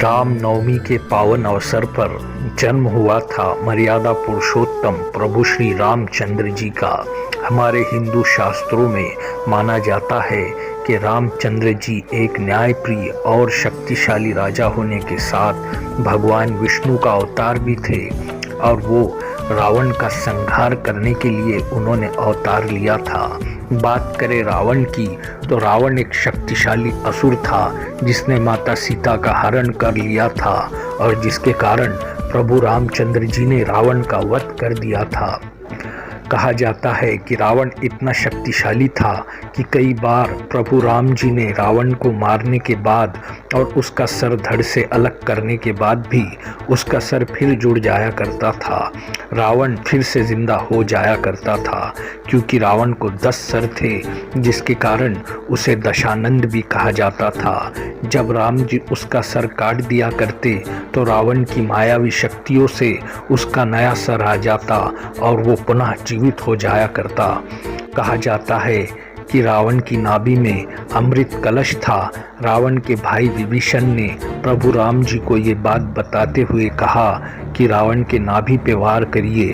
राम नवमी के पावन अवसर पर जन्म हुआ था मर्यादा पुरुषोत्तम प्रभु श्री रामचंद्र जी का। हमारे हिंदू शास्त्रों में माना जाता है कि रामचंद्र जी एक न्यायप्रिय और शक्तिशाली राजा होने के साथ भगवान विष्णु का अवतार भी थे और वो रावण का संहार करने के लिए उन्होंने अवतार लिया था। बात करें रावण की तो रावण एक शक्तिशाली असुर था जिसने माता सीता का हरण कर लिया था और जिसके कारण प्रभु रामचंद्र जी ने रावण का वध कर दिया था। कहा जाता है कि रावण इतना शक्तिशाली था कि कई बार प्रभु राम जी ने रावण को मारने के बाद और उसका सर धड़ से अलग करने के बाद भी उसका सर फिर जुड़ जाया करता था। रावण फिर से जिंदा हो जाया करता था क्योंकि रावण को 10 सर थे, जिसके कारण उसे दशानंद भी कहा जाता था। जब राम जी उसका सर काट दिया करते तो रावण की मायावी शक्तियों से उसका नया सर आ जाता और वो पुनः जीवित हो जाया करता। कहा जाता है कि रावण की नाभि में अमृत कलश था। रावण के भाई विभीषण ने प्रभु राम जी को ये बात बताते हुए कहा कि रावण के नाभि पे वार करिए,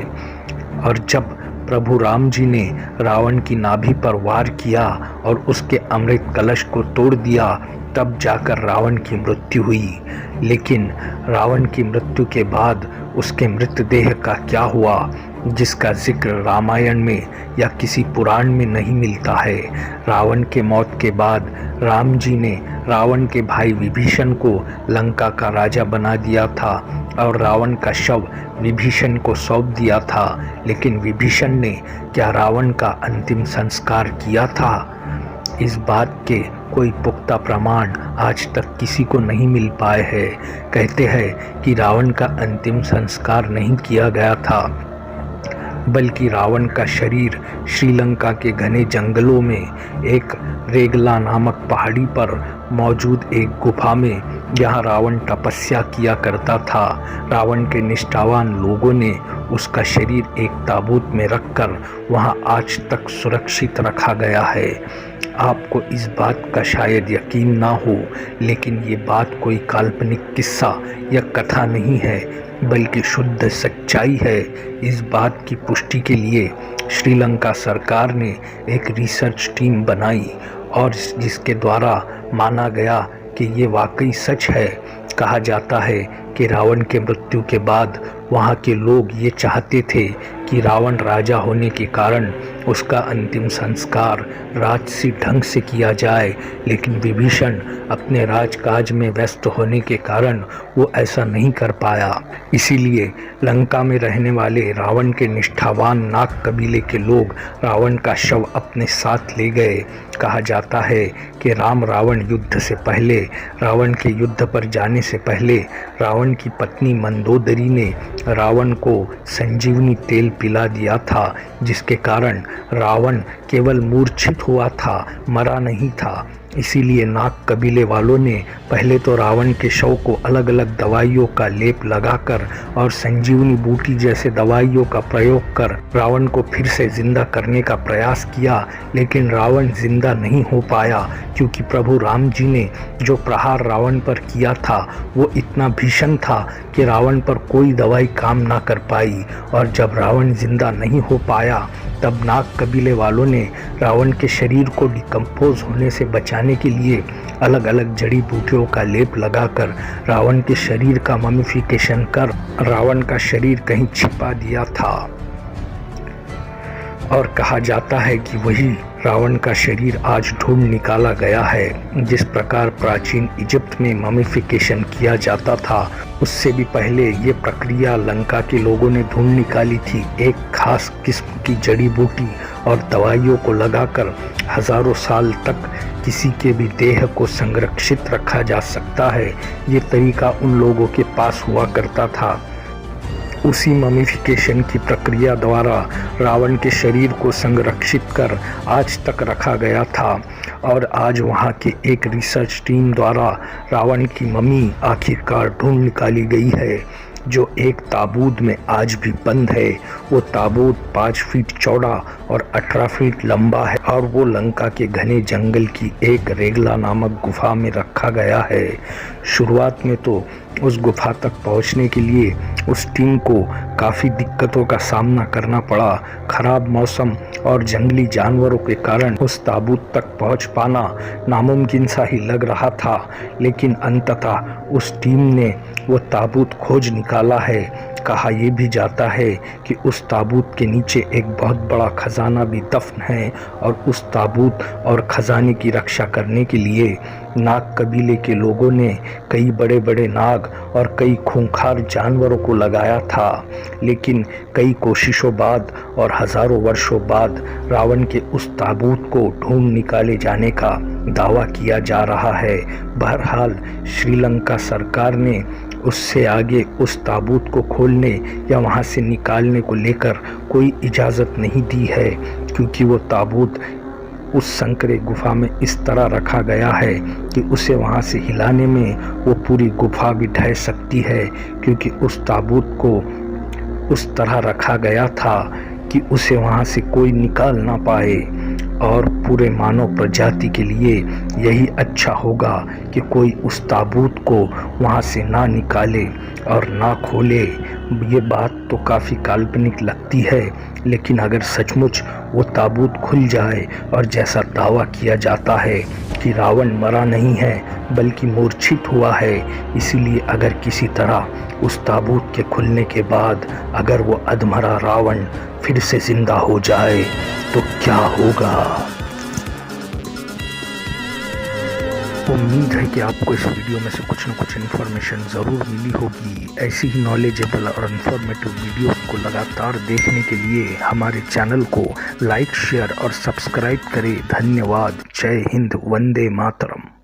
और जब प्रभु राम जी ने रावण की नाभि पर वार किया और उसके अमृत कलश को तोड़ दिया, तब जाकर रावण की मृत्यु हुई। लेकिन रावण की मृत्यु के बाद उसके मृतदेह का क्या हुआ, जिसका जिक्र रामायण में या किसी पुराण में नहीं मिलता है। रावण के मौत के बाद राम जी ने रावण के भाई विभीषण को लंका का राजा बना दिया था और रावण का शव विभीषण को सौंप दिया था। लेकिन विभीषण ने क्या रावण का अंतिम संस्कार किया था? इस बात के कोई पुख्ता प्रमाण आज तक किसी को नहीं मिल पाए हैं। कहते हैं कि रावण का अंतिम संस्कार नहीं किया गया था, बल्कि रावण का शरीर श्रीलंका के घने जंगलों में एक रेगला नामक पहाड़ी पर मौजूद एक गुफा में, जहां रावण तपस्या किया करता था, रावण के निष्ठावान लोगों ने उसका शरीर एक ताबूत में रखकर वहां आज तक सुरक्षित रखा गया है। आपको इस बात का शायद यकीन ना हो, लेकिन ये बात कोई काल्पनिक किस्सा या कथा नहीं है, बल्कि शुद्ध सच्चाई है। इस बात की पुष्टि के लिए श्रीलंका सरकार ने एक रिसर्च टीम बनाई और जिसके द्वारा माना गया कि ये वाकई सच है। कहा जाता है कि रावण के मृत्यु के बाद वहाँ के लोग ये चाहते थे कि रावण राजा होने के कारण उसका अंतिम संस्कार राजसी ढंग से किया जाए, लेकिन विभीषण अपने राजकाज में व्यस्त होने के कारण वो ऐसा नहीं कर पाया। इसीलिए लंका में रहने वाले रावण के निष्ठावान नाग कबीले के लोग रावण का शव अपने साथ ले गए। कहा जाता है कि राम रावण युद्ध से पहले, रावण के युद्ध पर जाने से पहले, रावण की पत्नी मंदोदरी ने रावण को संजीवनी तेल पिला दिया था, जिसके कारण रावण केवल मूर्छित हुआ था, मरा नहीं था। इसीलिए नाग कबीले वालों ने पहले तो रावण के शव को अलग अलग दवाइयों का लेप लगाकर और संजीवनी बूटी जैसे दवाइयों का प्रयोग कर रावण को फिर से जिंदा करने का प्रयास किया, लेकिन रावण जिंदा नहीं हो पाया क्योंकि प्रभु राम जी ने जो प्रहार रावण पर किया था वो इतना भीषण था कि रावण पर कोई दवाई काम ना कर पाई। और जब रावण जिंदा नहीं हो पाया तब नाग कबीले वालों ने रावण के शरीर को डिकम्पोज होने से बचाने के लिए अलग अलग जड़ी बूटियों का लेप लगाकर रावण के शरीर का ममिफिकेशन कर रावण का शरीर कहीं छिपा दिया था। और कहा जाता है कि वही रावण का शरीर आज ढूंढ निकाला गया है। जिस प्रकार प्राचीन इजिप्ट में ममिफिकेशन किया जाता था, उससे भी पहले ये प्रक्रिया लंका के लोगों ने ढूंढ निकाली थी। एक खास किस्म की जड़ी बूटी और दवाइयों को लगाकर हजारों साल तक किसी के भी देह को संरक्षित रखा जा सकता है। ये तरीका उन लोगों के पास हुआ करता था। उसी ममिफिकेशन की प्रक्रिया द्वारा रावण के शरीर को संरक्षित कर आज तक रखा गया था और आज वहां के एक रिसर्च टीम द्वारा रावण की मम्मी आखिरकार ढूंढ निकाली गई है। जो एक ताबूत में आज भी बंद है। वो ताबूत 5 फीट चौड़ा और 18 फीट लंबा है और वो लंका के घने जंगल की एक रेगला नामक गुफा में रखा गया है। शुरुआत में तो उस गुफा तक पहुंचने के लिए उस टीम को काफ़ी दिक्कतों का सामना करना पड़ा। खराब मौसम और जंगली जानवरों के कारण उस ताबूत तक पहुंच पाना नामुमकिन सा ही लग रहा था, लेकिन अंततः उस टीम ने वो ताबूत खोज निकाला है। कहा यह भी जाता है कि उस ताबूत के नीचे एक बहुत बड़ा खजाना भी दफन है और उस ताबूत और खजाने की रक्षा करने के लिए नाग कबीले के लोगों ने कई बड़े बड़े नाग और कई खूंखार जानवरों को लगाया था। लेकिन कई कोशिशों बाद और हजारों वर्षों बाद रावण के उस ताबूत को ढूंढ निकाले जाने का दावा किया जा रहा है। बहरहाल श्रीलंका सरकार ने उससे आगे उस ताबूत को खोलने या वहां से निकालने को लेकर कोई इजाज़त नहीं दी है, क्योंकि वो ताबूत उस संकरे गुफा में इस तरह रखा गया है कि उसे वहां से हिलाने में वो पूरी गुफा भी ढह सकती है, क्योंकि उस ताबूत को उस तरह रखा गया था कि उसे वहां से कोई निकाल ना पाए। और पूरे मानव प्रजाति के लिए यही अच्छा होगा कि कोई उस ताबूत को वहाँ से ना निकाले और ना खोले। ये बात तो काफ़ी काल्पनिक लगती है, लेकिन अगर सचमुच वो ताबूत खुल जाए और जैसा दावा किया जाता है कि रावण मरा नहीं है बल्कि मूर्छित हुआ है, इसीलिए अगर किसी तरह उस ताबूत के खुलने के बाद अगर वो अधमरा रावण फिर से जिंदा हो जाए तो क्या होगा। उम्मीद है कि आपको इस वीडियो में से कुछ न कुछ इन्फॉर्मेशन ज़रूर मिली होगी। ऐसी ही नॉलेजेबल और इन्फॉर्मेटिव वीडियोस को लगातार देखने के लिए हमारे चैनल को लाइक, शेयर और सब्सक्राइब करें। धन्यवाद। जय हिंद, वंदे मातरम।